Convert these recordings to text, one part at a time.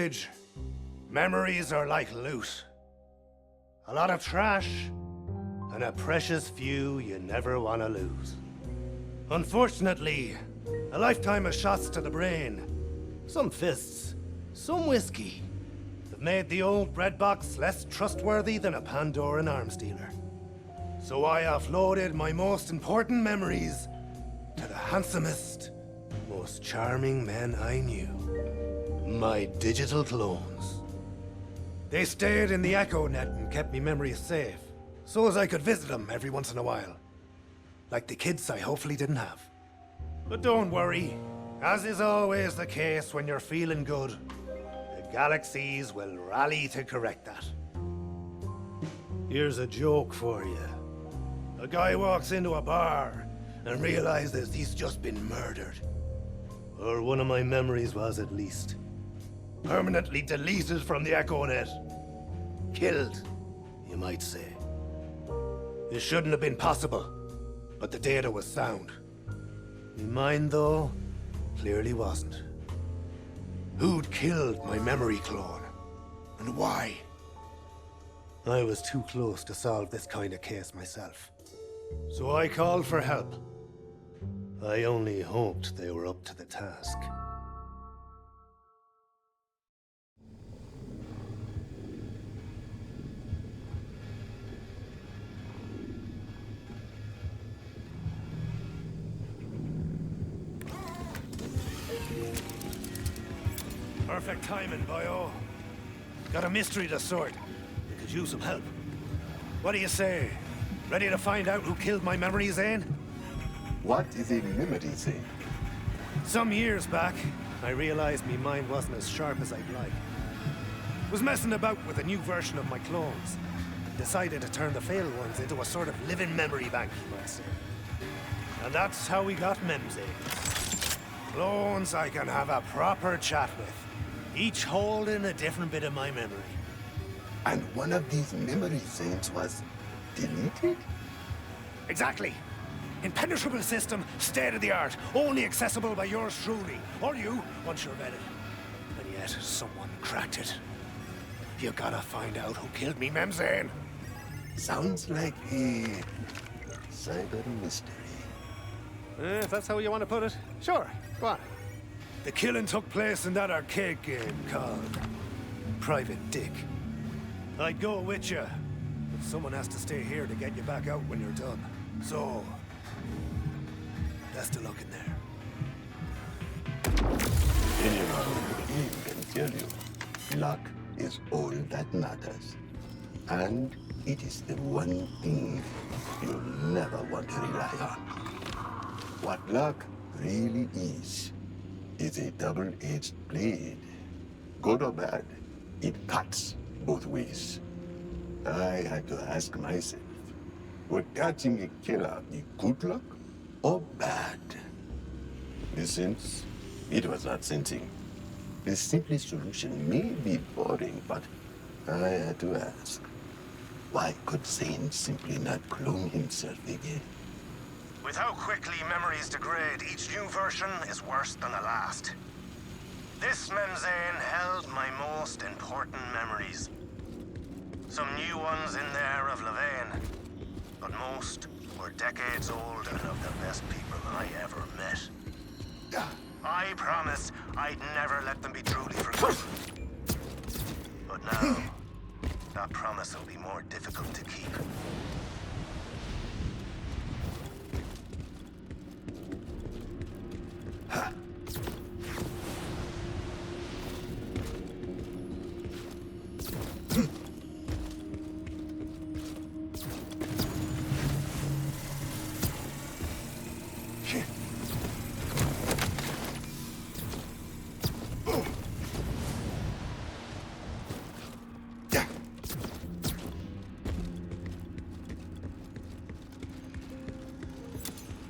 age, memories are like loot. A lot of trash, and a precious few you never want to lose. Unfortunately, a lifetime of shots to the brain, some fists, some whiskey, have made the old bread box less trustworthy than a Pandoran arms dealer. So I offloaded my most important memories to the handsomest, most charming men I knew. My digital clones. They stayed in the Echo Net and kept me memories safe, so as I could visit them every once in a while. Like the kids I hopefully didn't have. But don't worry, as is always the case when you're feeling good, the galaxies will rally to correct that. Here's a joke for you. A guy walks into a bar and realizes he's just been murdered. Or one of my memories was, at least. Permanently deleted from the Echo Net. Killed, you might say. It shouldn't have been possible, but the data was sound. Mine, though, clearly wasn't. Who'd killed my memory clone? And why? I was too close to solve this kind of case myself. So I called for help. I only hoped they were up to the task. Perfect timing, boyo. Got a mystery to sort. You could use some help. What do you say? Ready to find out who killed my memory, Zane? What is a memory, Zane? Some years back, I realized my mind wasn't as sharp as I'd like. Was messing about with a new version of my clones. Decided to turn the failed ones into a sort of living memory bank, you might say. And that's how we got Memzanes. Clones I can have a proper chat with, each holding a different bit of my memory. And one of these memory Zanes was deleted? Exactly. Impenetrable system, state of the art, only accessible by yours truly, or you, once you're vetted. And yet, someone cracked it. You gotta find out who killed me, Memzane. Sounds like a cyber mystery. If that's how you want to put it, sure, go on. The killing took place in that arcade game called Private Dick. I'd go with you, but someone has to stay here to get you back out when you're done. So, best of luck in there. Anyone who can tell you, luck is all that matters. And it is the one thing you'll never want to rely on. What luck really is a double-edged blade. Good or bad, it cuts both ways. I had to ask myself, would catching a killer be good luck or bad? Since it was not sensing. The simplest solution may be boring, but I had to ask, why could Zane simply not clone himself again? With how quickly memories degrade, each new version is worse than the last. This Memzane held my most important memories. Some new ones in there of Levane, but most were decades old and of the best people I ever met. I promised I'd never let them be truly forgotten. But now, that promise will be more difficult to keep.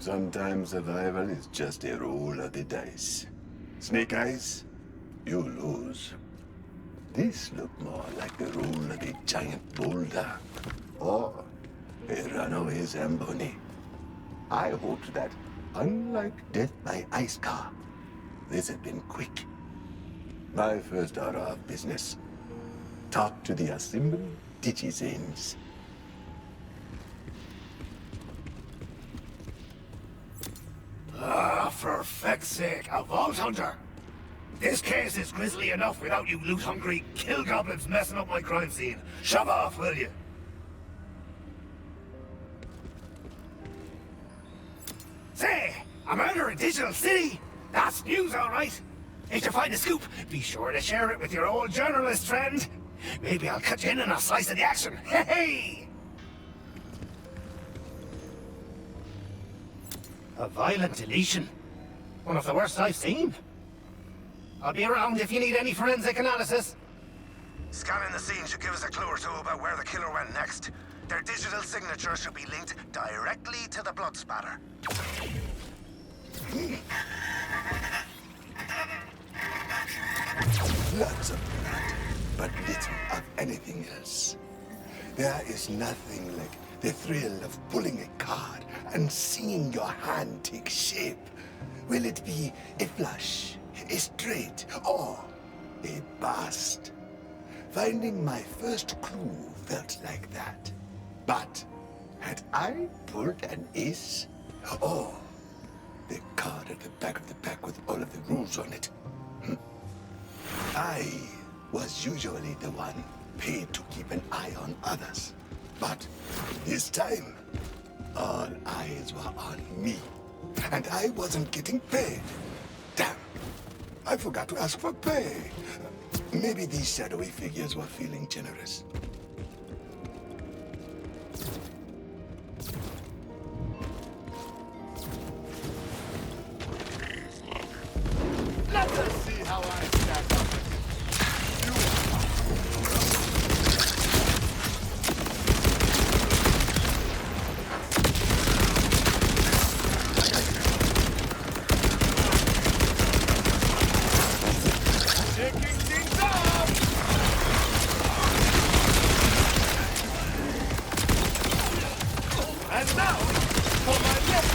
Sometimes survival is just a roll of the dice. Snake Eyes, you lose. This looked more like the roll of a giant boulder, or a runaway Zamboni. I hoped that, unlike death by ice car, this had been quick. My first order of business. Talk to the assembled Digi-Zanes. Ah, for feck's sake, a Vault Hunter! This case is grisly enough without you loot-hungry kill goblins messing up my crime scene. Shove off, will you? Say, a murder in Digital City? That's news, all right. If you find a scoop, be sure to share it with your old journalist friend. Maybe I'll cut you in on a slice of the action. Hey, hey! A violent deletion. One of the worst I've seen. I'll be around if you need any forensic analysis. Scanning the scene should give us a clue or two about where the killer went next. Their digital signature should be linked directly to the blood spatter. Lots of blood, but little of anything else. There is nothing like the thrill of pulling a card and seeing your hand take shape. Will it be a flush, a straight, or a bust? Finding my first clue felt like that. But had I pulled an ace? Or the card at the back of the pack with all of the rules on it? I was usually the one paid to keep an eye on others. But this time, all eyes were on me. And I wasn't getting paid. Damn, I forgot to ask for pay. Maybe these shadowy figures were feeling generous. Let us see how I stack up. Taking things off! And now, for my next...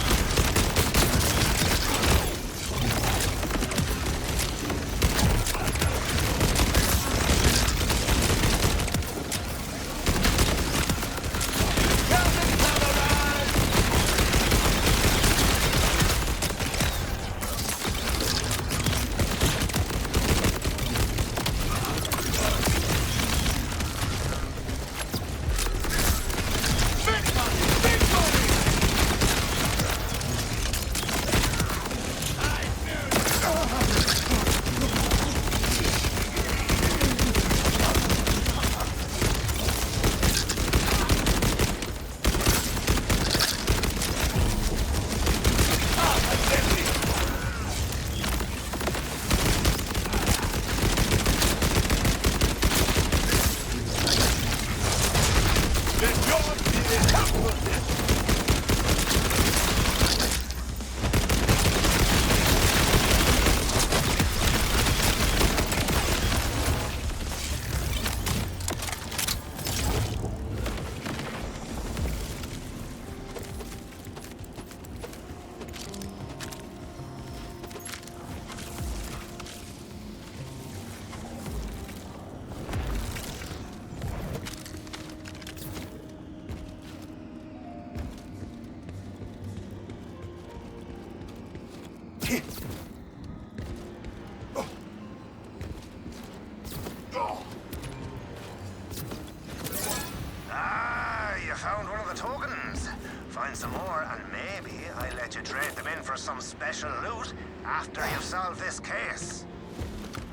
Ah, you found one of the tokens. Find some more, and maybe I'll let you trade them in for some special loot after you've solved this case.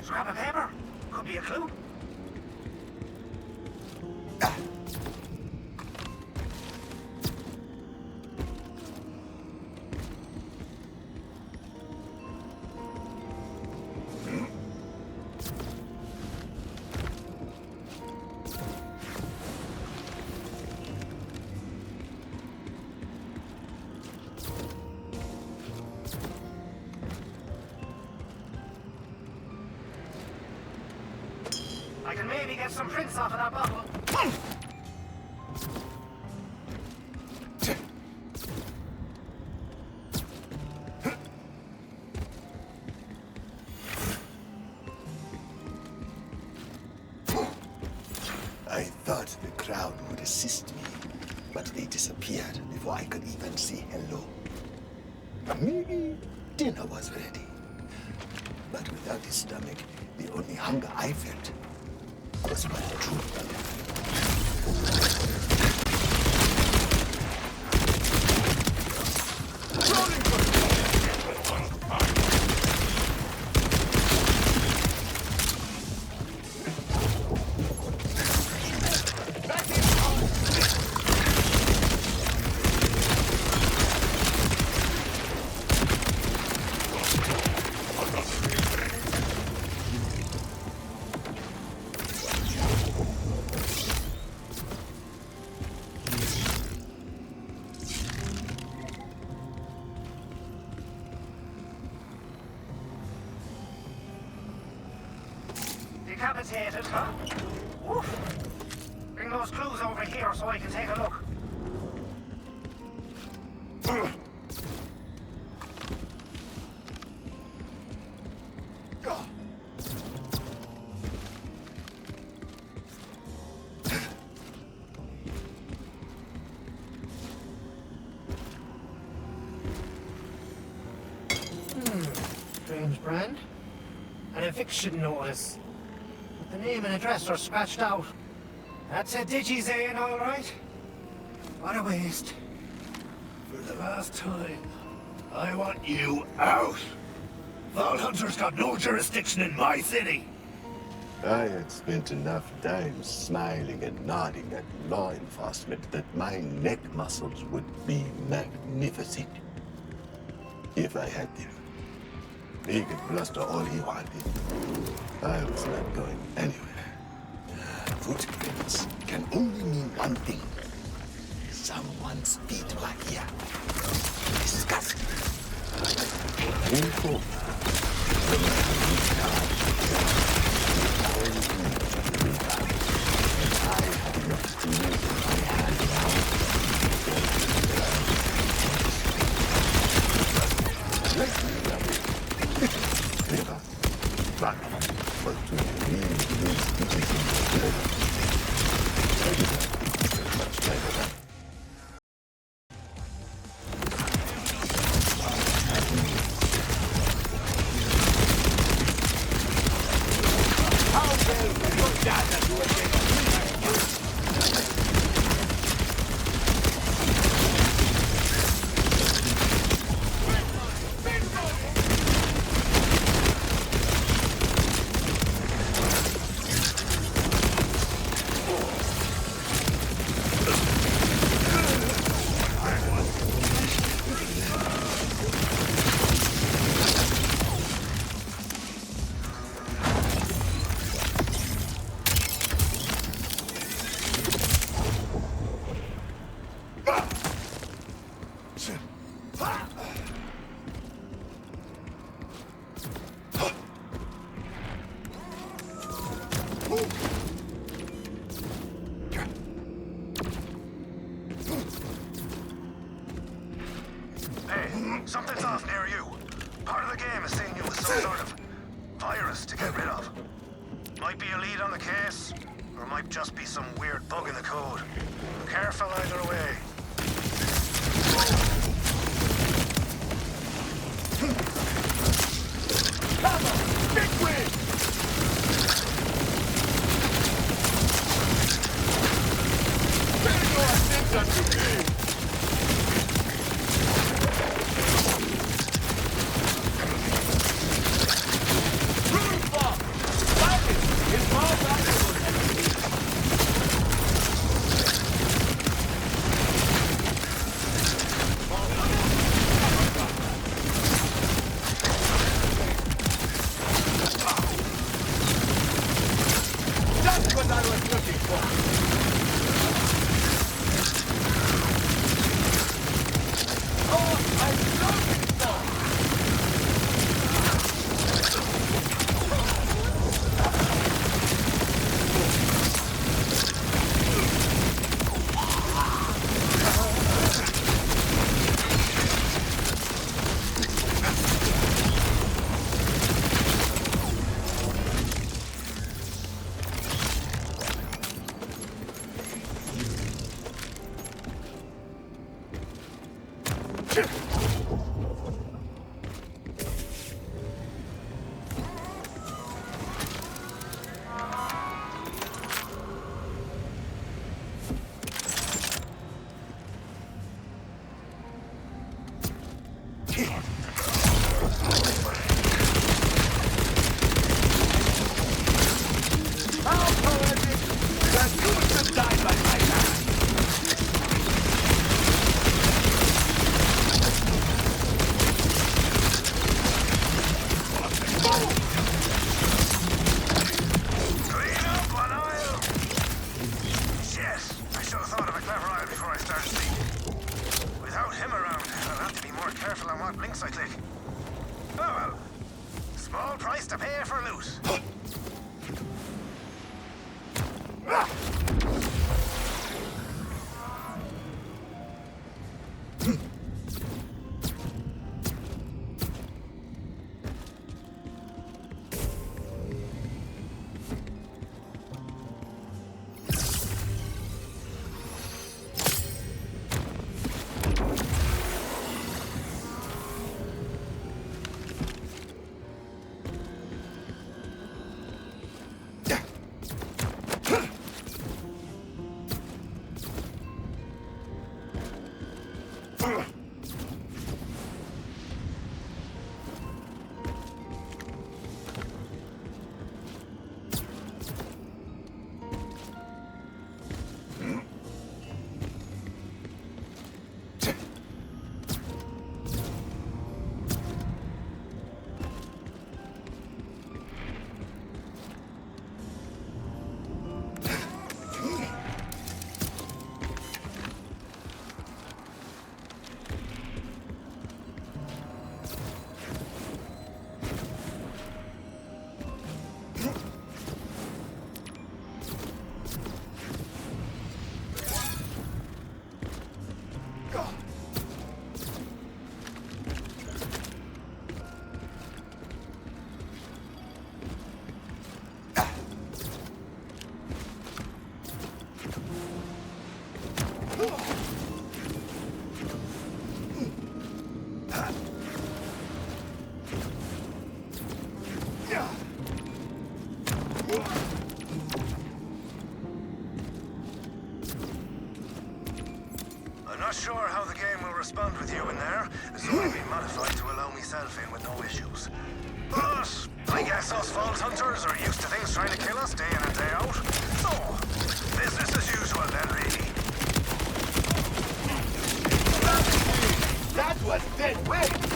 Grab a paper. Could be a clue. I can maybe get some prints off of that bottle. crowd would assist me, but they disappeared before I could even say hello. Maybe dinner was ready. But without his stomach, the only hunger I felt was for the truth. Decapitated, huh? Woof. Bring those clues over here so I can take a look. Strange brand. An eviction notice. The name and address are scratched out. That's a digi, Zane, all right? What a waste. For the last time, I want you out. Vault Hunter's got no jurisdiction in my city. I had spent enough time smiling and nodding at law enforcement that my neck muscles would be magnificent. If I had them. He could bluster all he wanted. I was not going anywhere. Footprints can only mean one thing. Someone's feet were here. Disgusting. Painful. Something's off near you. Part of the game is seeing you with some sort of virus to get rid of. Might be a lead on the case, or might just be some weird bug in the code. Careful either way. Cover! Big win! Better know our things on you, big! Sure how the game will respond with you in there, so I've been modified to allow myself in with no issues. But I guess us vault hunters are used to things trying to kill us day in and day out. So, business as usual then, really. That was dead weight!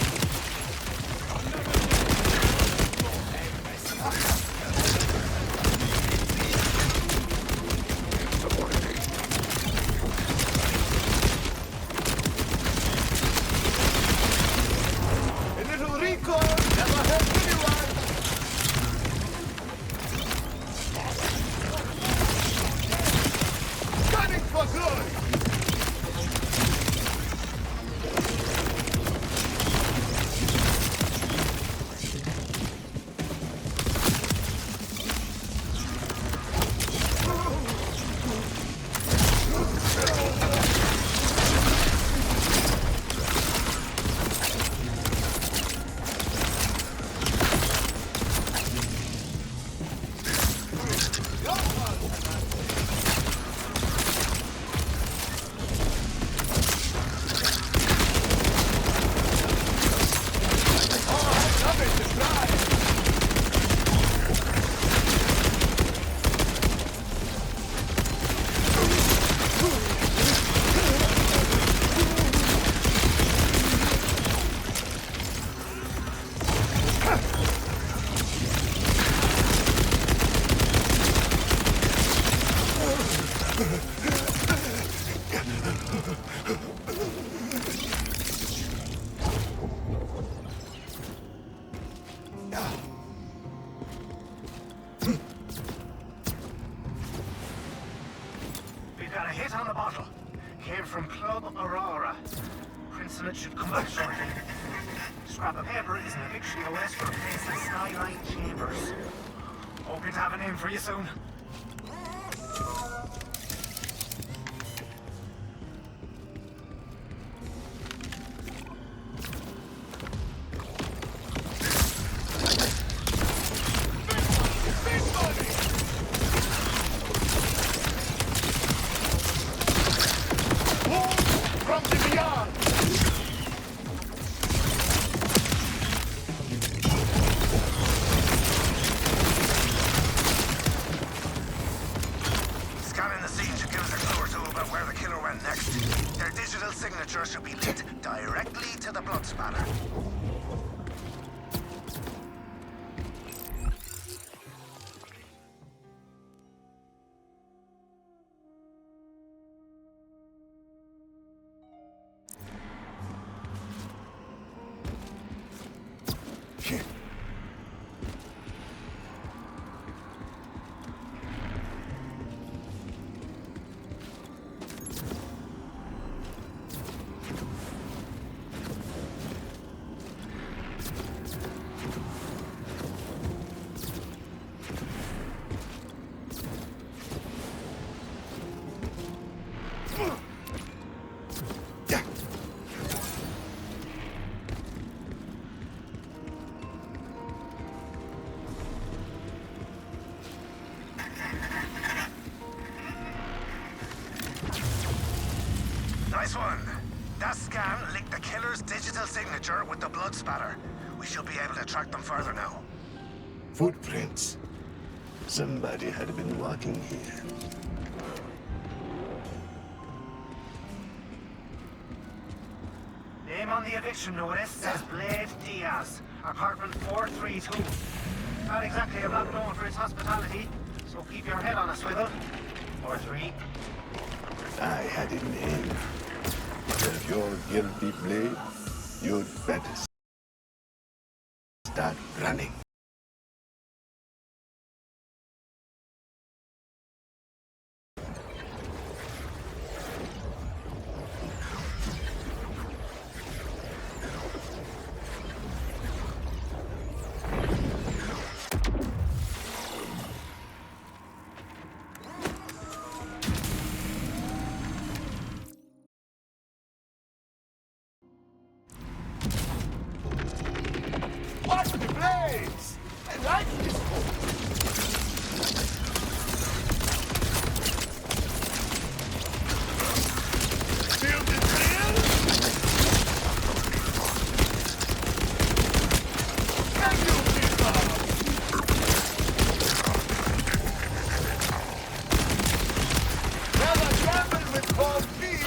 We've got a hit on the bottle. Came from Club Aurora. Prince and it should come back shortly. Scrap of paper is an eviction OS for a place in Skyline Chambers. Hoping to have a name for you soon. to the blood spatter. Nice one. That scan linked the killer's digital signature with the blood spatter. We should be able to track them further now. Footprints. Somebody had been walking here. Name on the eviction notice says Blade Diaz, apartment 432. Not exactly a block known for its hospitality, so keep your head on a swivel. Or three. I had a name. If you're guilty, Blade, you'd better start running. Watch the blades! I like this book. Feel the thrill? Can you keep up? Never gamble with cold feet.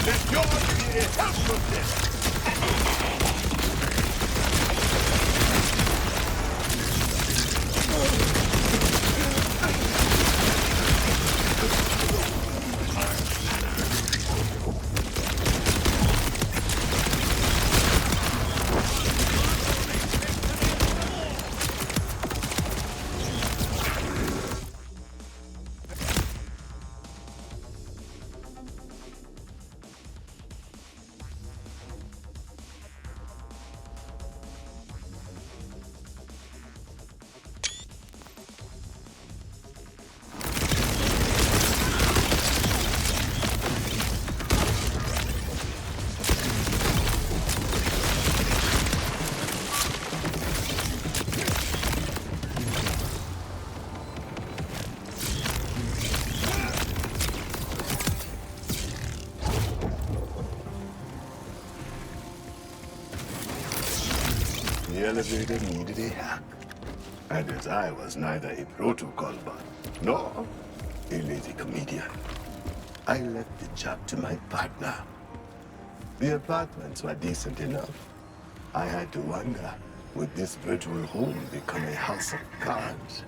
Let yours be a helplessness! The elevator needed a hack. And as I was neither a protocol bot nor a lazy comedian, I left the job to my partner. The apartments were decent enough. I had to wonder, would this virtual home become a house of cards?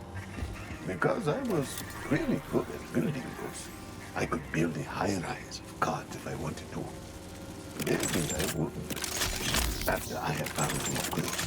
Because I was really good at building those. I could build a high-rise of cards if I wanted to. Maybe I wouldn't, after I had found more clues.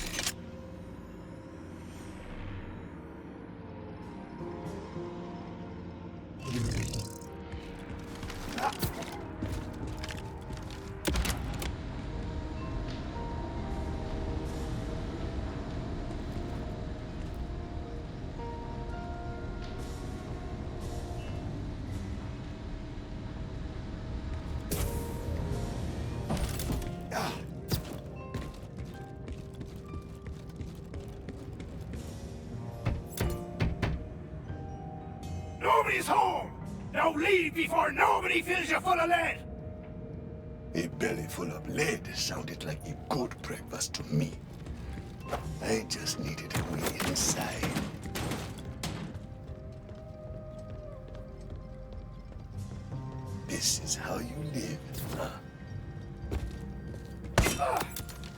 leave before nobody fills you full of lead! A belly full of lead sounded like a good breakfast to me. I just needed a way inside. This is how you live, huh?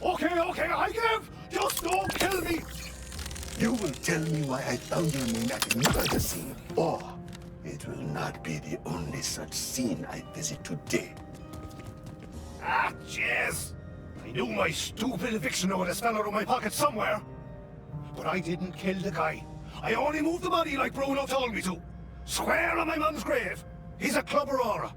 Okay, I give! Just don't kill me! You will tell me why I found your name at the murder scene, or it will not be the only such scene I visit today. Ah, jeez! I knew my stupid eviction notice fell out of my pocket somewhere. But I didn't kill the guy. I only moved the body like Bruno told me to. Square on my mum's grave. He's a club aurora.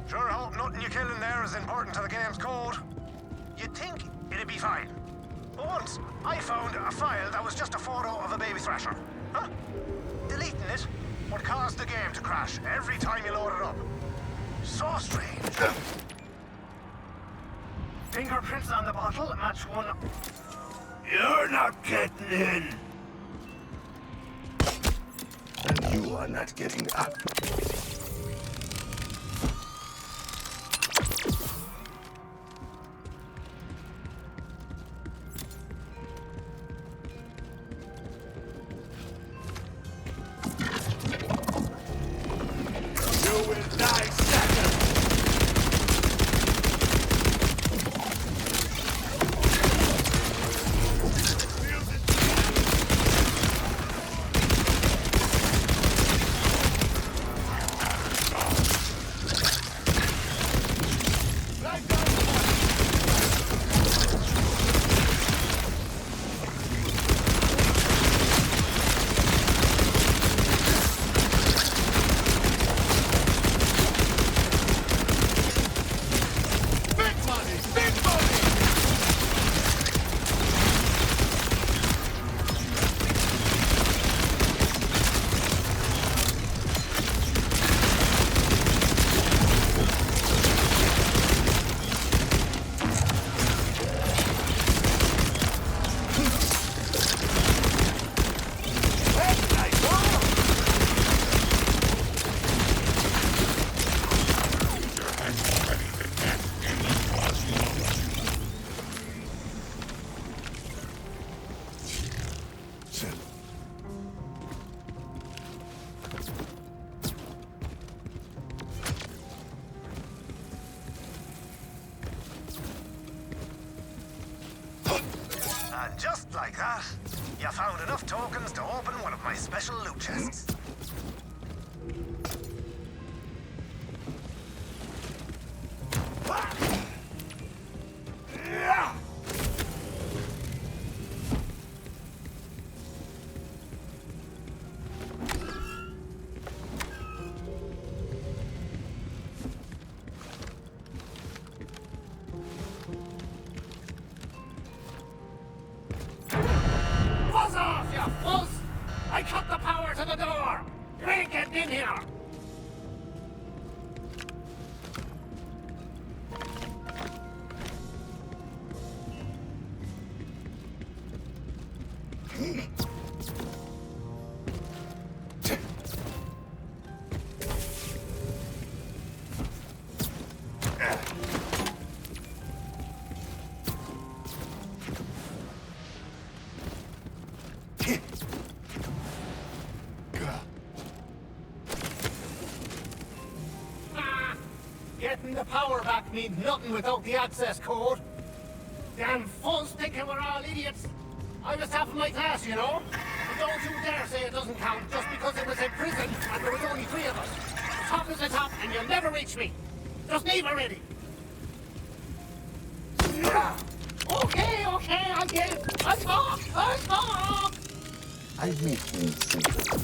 Sure hope nothing you kill in there is important to the game's code. You'd think it'd be fine. But once, I found a file that was just a photo of a baby thrasher. Huh? Deleting it would cause the game to crash every time you load it up. So strange. Fingerprints on the bottle match one. You're not getting in. And you are not getting up. You will die second! And just like that, you found enough tokens to open one of my special loot chests. Buzz off, you fuzz! I cut the power to the door! You ain't getting in here! Getting the power back means nothing without the access code. Damn fuzz thinking we're all idiots. I was half of my class, you know. But don't you dare say it doesn't count just because it was in prison and there was only 3 of us. Top is the top and you'll never reach me. Just leave already. Okay, I get it. I talk. I make things simple.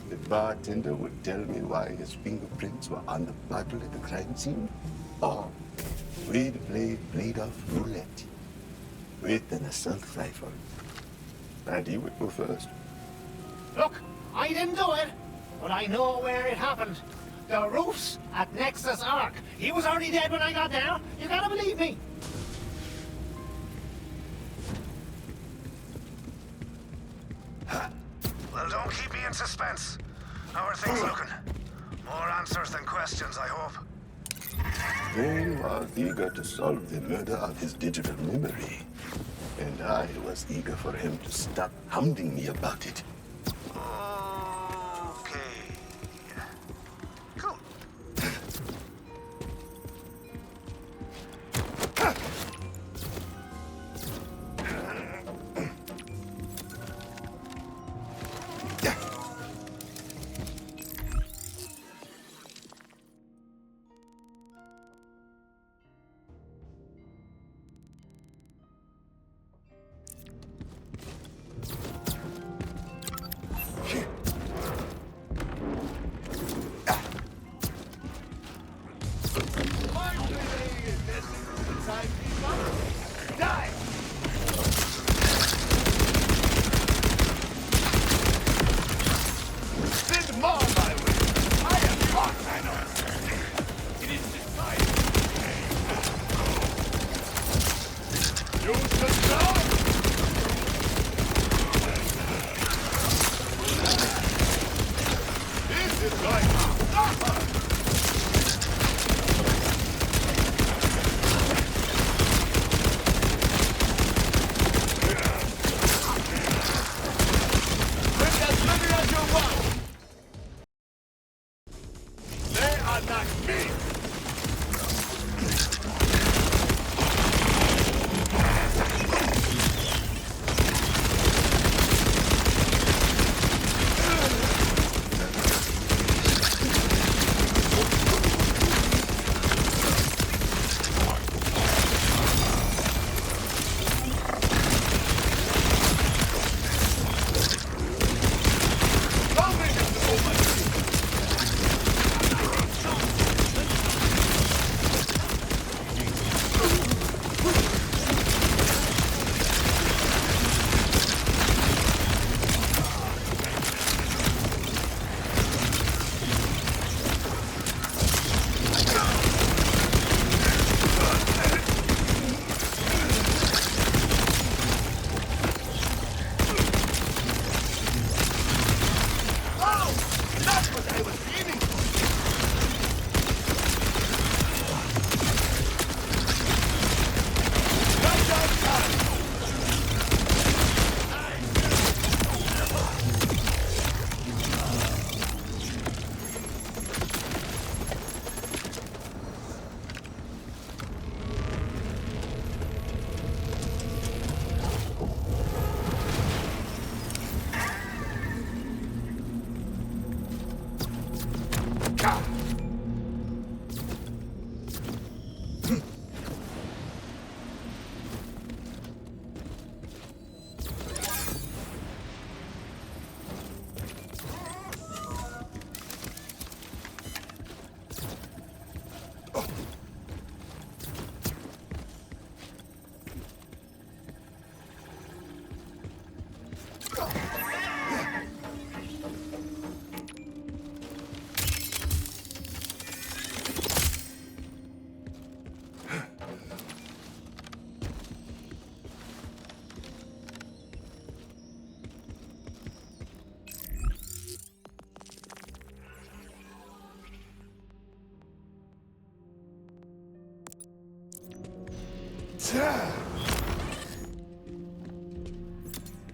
The bartender would tell me why his fingerprints were on the bottle at the crime scene, or we'd play blade-off roulette with an assault rifle. And he would go first. Look, I didn't do it, but I know where it happened. The roofs at Nexus Arc. He was already dead when I got there. You gotta believe me. Well, don't keep me in suspense. How are things looking? More answers than questions, I hope. Zane was eager to solve the murder of his digital memory. And I was eager for him to stop hounding me about it. Okay. Cool.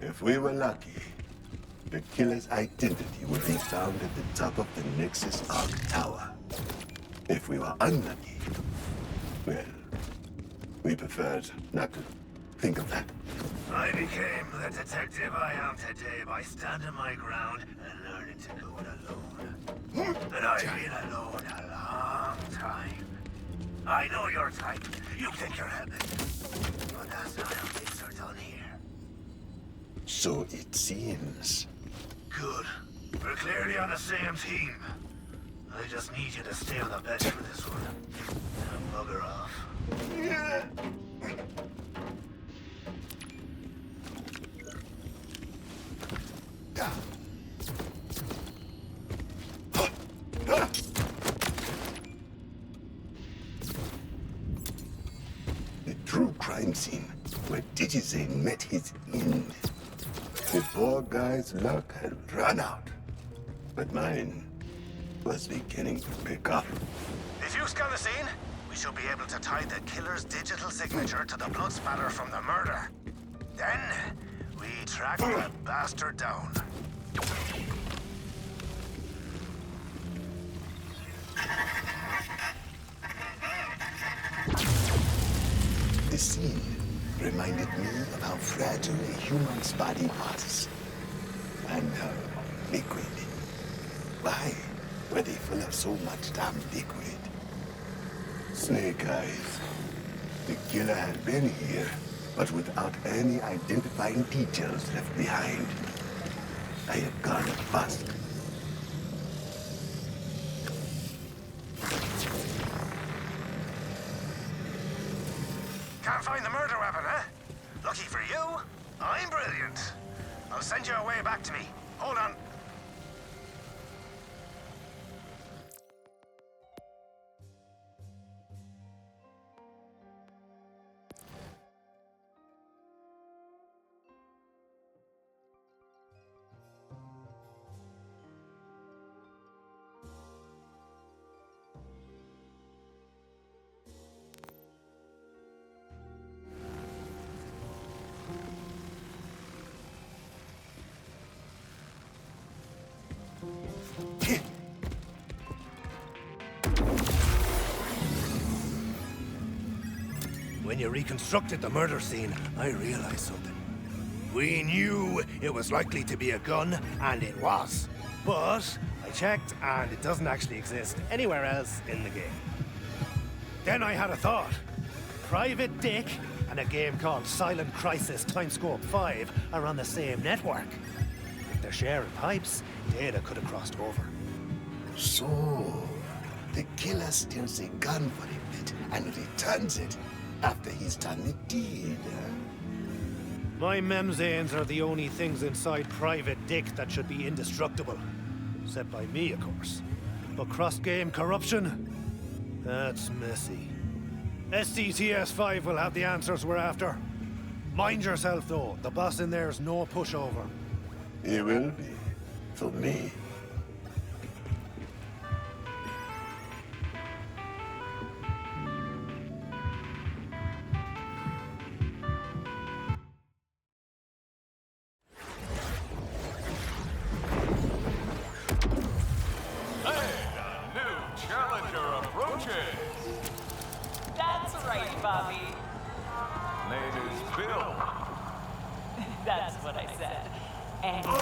If we were lucky, the killer's identity would be found at the top of the Nexus Arc Tower. If we were unlucky, well, we preferred not to think of that. I became the detective I am today by standing my ground and learning to go it alone. And I've been alone a long time. I know your type. You think you're epic. But that's not how things are done here. So it seems. Good. We're clearly on the same team. I just need you to stay on the bench for this one. And bugger off. The true crime scene where Zane met his end. The poor guy's luck had run out. but mine was beginning to pick up. If you scan the scene, we should be able to tie the killer's digital signature to the blood spatter from the murder. Then, we track the bastard down. The scene reminded me of how fragile a human's body was. And how liquid. Why were they full of so much damn liquid? Snake eyes. The killer had been here, but without any identifying details left behind. I had gone bust. Can't find the murder weapon, huh? Lucky for you, I'm brilliant. I'll send you a way back to me. Hold on. When you reconstructed the murder scene, I realized something. We knew it was likely to be a gun, and it was. But I checked, and it doesn't actually exist anywhere else in the game. Then I had a thought. Private Dick and a game called Silent Crisis Timescope 5 are on the same network. If they're sharing pipes, data could have crossed over. So, the killer steals a gun for a bit and returns it after he's done the deed. My memzanes are the only things inside Private Dick that should be indestructible. Set by me, of course. But cross-game corruption? That's messy. SCTS-5 will have the answers we're after. Mind yourself, though. The boss in there's no pushover. He will be. For me. That's what I said. And Oh,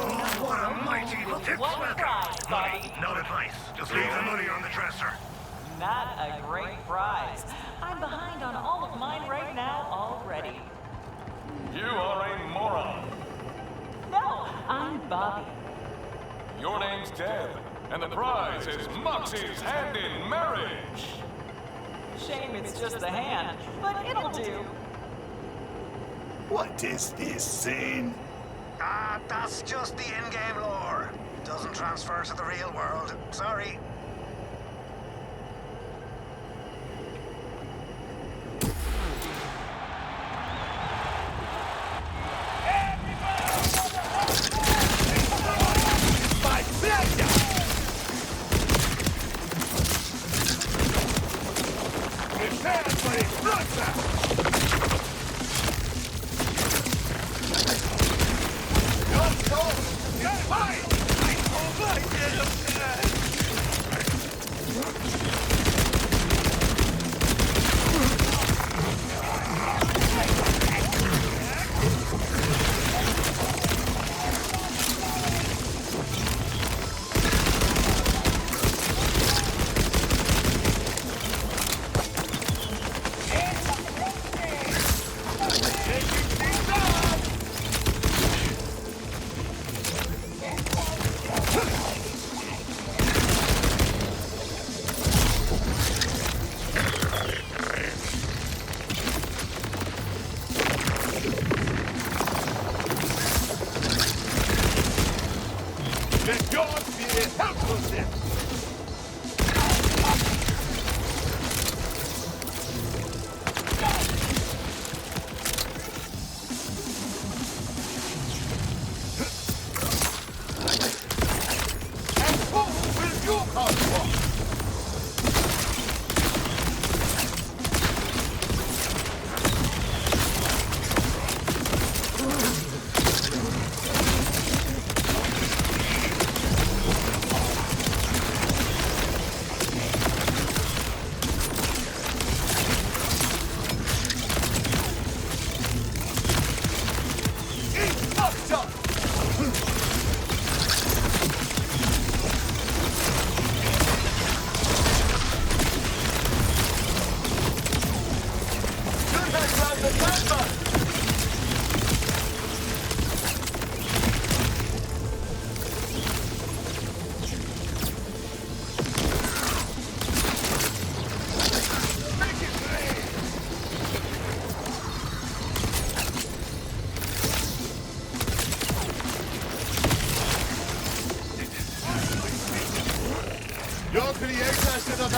what a mighty thick one welcome. prize, Money, Bobby. not advice. Just leave the money on the dresser. Not a great prize. I'm behind on all of mine right now already. You are a moron. No, I'm Bobby. Your name's Deb, and the prize is Moxie's hand in marriage. Shame it's just a hand, but it'll do. What is this, Zane? Ah, that's just the in-game lore. Doesn't transfer to the real world. Sorry.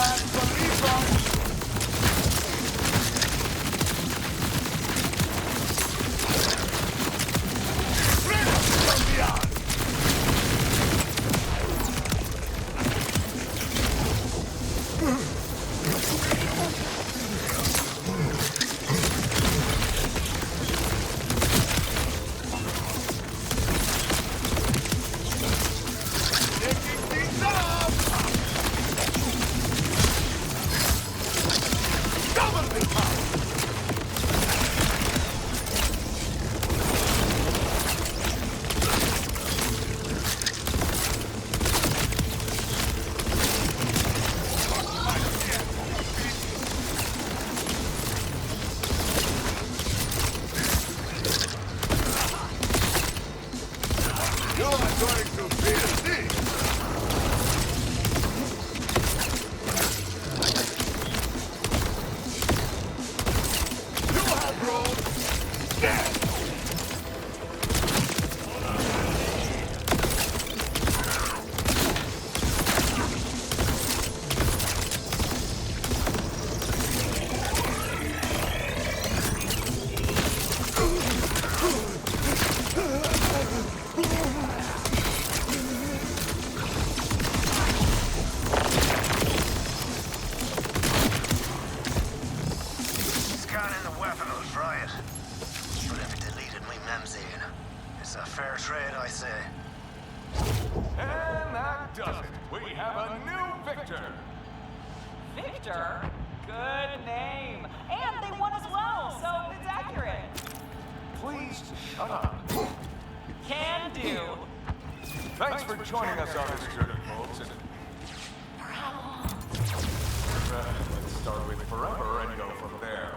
have believers! Scanning the weapon will try it. But if it deleted my mem, Zane, it's a fair trade, I say. And that does it. We have a new victor. Victor? Good name. And they won as well, so it's accurate. Please shut up. Can do. Thanks for joining us on this journey, folks. And For how long? let's start with forever and go from there.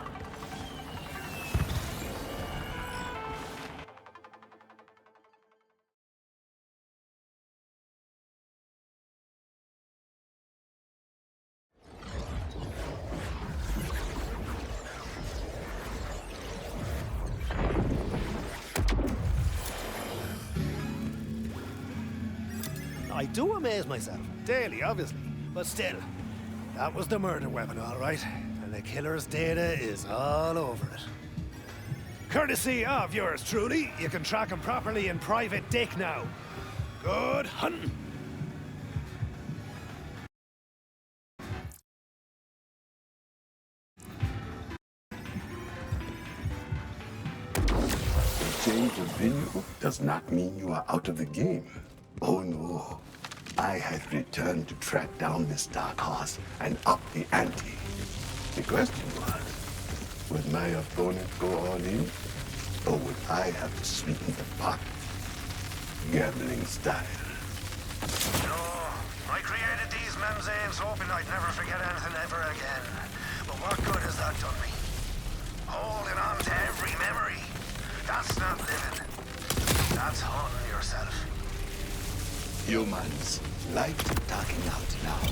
I do amaze myself, daily, obviously, but still, that was the murder weapon, all right, and the killer's data is all over it. Courtesy of yours truly, you can track him properly in private dick now. Good hunting. Change of venue does not mean you are out of the game. Oh no. I had returned to track down this dark horse and up the ante. The question was, would my opponent go all in? Or would I have to sweeten the pot? Gambling style. No, I created these memzanes hoping I'd never forget anything ever again. But what good has that done me? Holding on to every memory. That's not living. That's haunting yourself. Humans like talking out loud.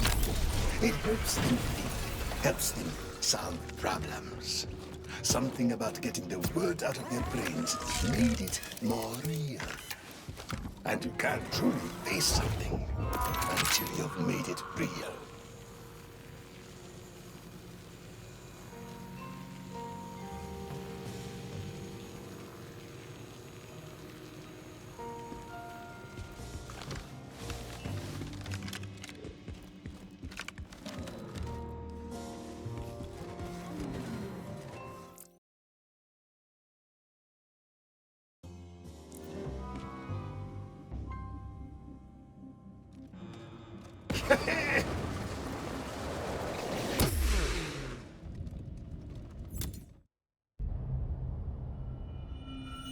It helps them think, helps them solve problems. Something about getting the words out of their brains made it more real. And you can't truly face something until you've made it real.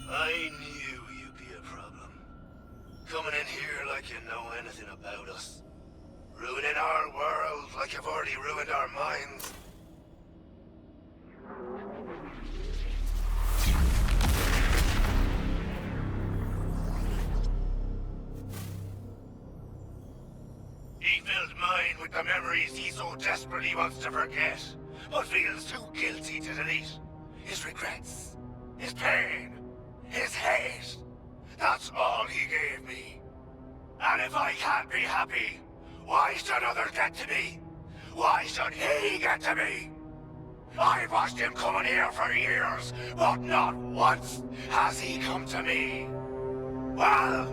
I knew you'd be a problem. Coming in here like you know anything about us. Ruining our world like you've already ruined our minds. He filled mine with the memories he so desperately wants to forget, but feels too guilty to delete. His regrets, his pain, his hate. That's all he gave me. And if I can't be happy, why should others get to be? Why should he get to me? I've watched him coming here for years, but not once has he come to me. Well,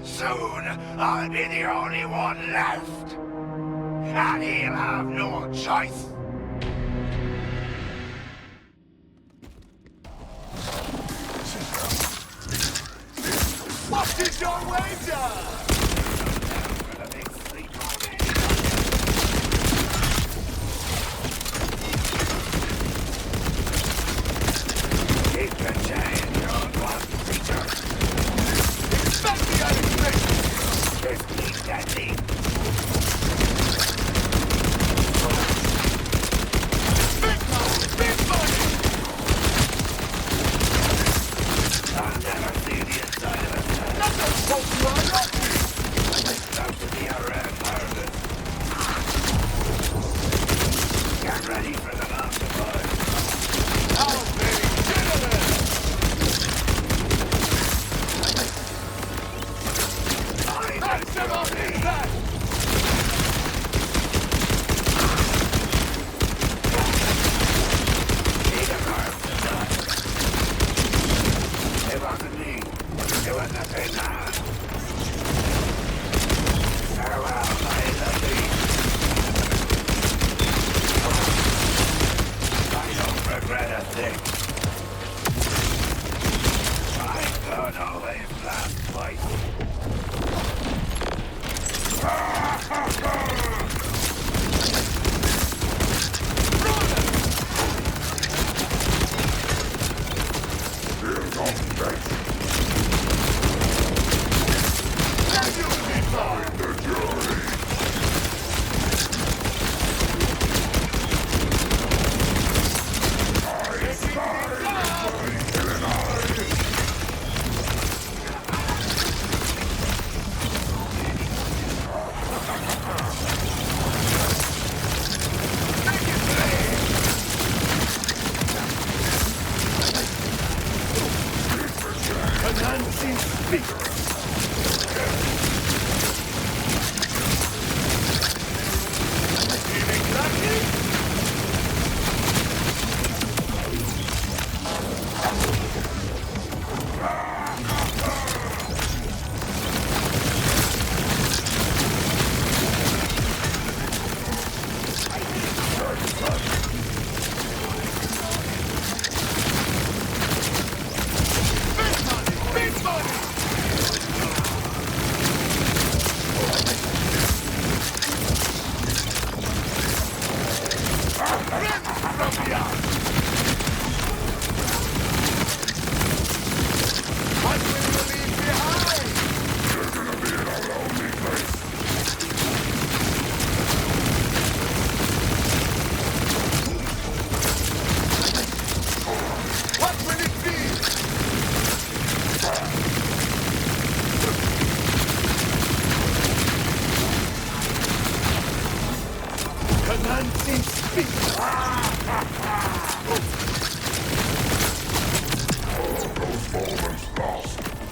soon I'll be the only one left. And he'll have no choice. What is your wager? Keep the chain, your one creature. Expect the unexpected. It's deadly. Big money! Big money! I'll never see the inside of it. That's not supposed to run up me! It's out to be a red harvest. Get ready for the afterburn. How many gentlemen! That's about it! That! It wasn't me. It was nothing now. Farewell, my lovely. I don't regret a thing. I don't always laugh twice.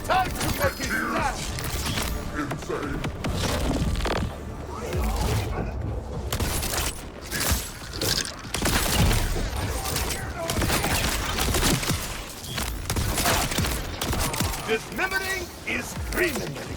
Time to make it snap! Dismembering is remembering.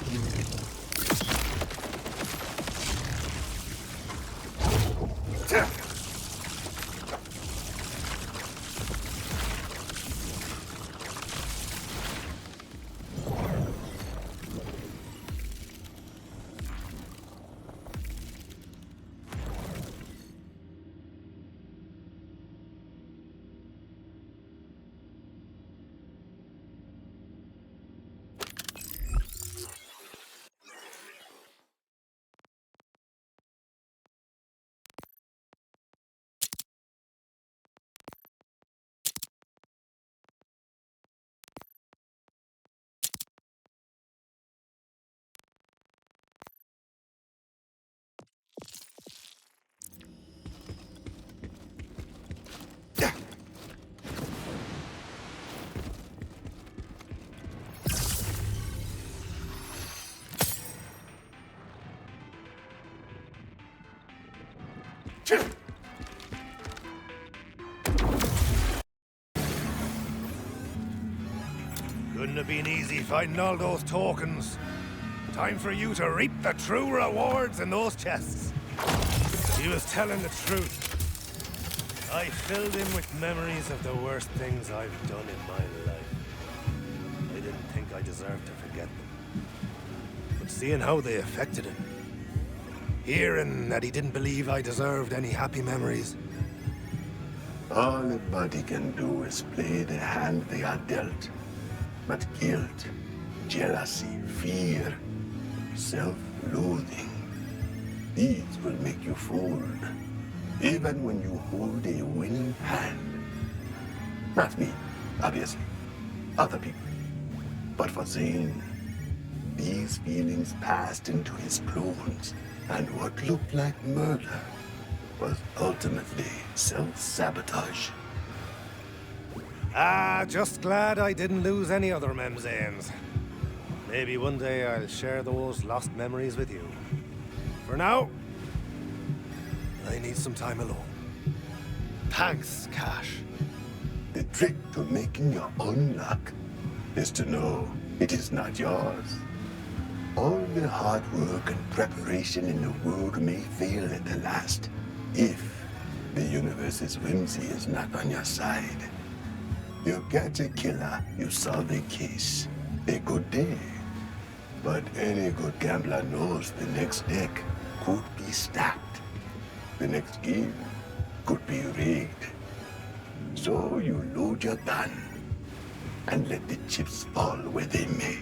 have been easy finding all those tokens. Time for you to reap the true rewards in those chests. He was telling the truth. I filled him with memories of the worst things I've done in my life. I didn't think I deserved to forget them. But seeing how they affected him, hearing that he didn't believe I deserved any happy memories. All a body can do is play the hand they are dealt. But guilt, jealousy, fear, self-loathing, these will make you fold, even when you hold a winning hand. Not me, obviously. Other people. But for Zane, these feelings passed into his clones, and what looked like murder was ultimately self-sabotage. Just glad I didn't lose any other Memzanes. Maybe one day I'll share those lost memories with you. For now, I need some time alone. Thanks, Cash. The trick to making your own luck is to know it is not yours. All the hard work and preparation in the world may fail at the last, if the universe's whimsy is not on your side. You catch a killer, you solve a case. A good day. But any good gambler knows the next deck could be stacked. The next game could be rigged. So you load your gun and let the chips fall where they may.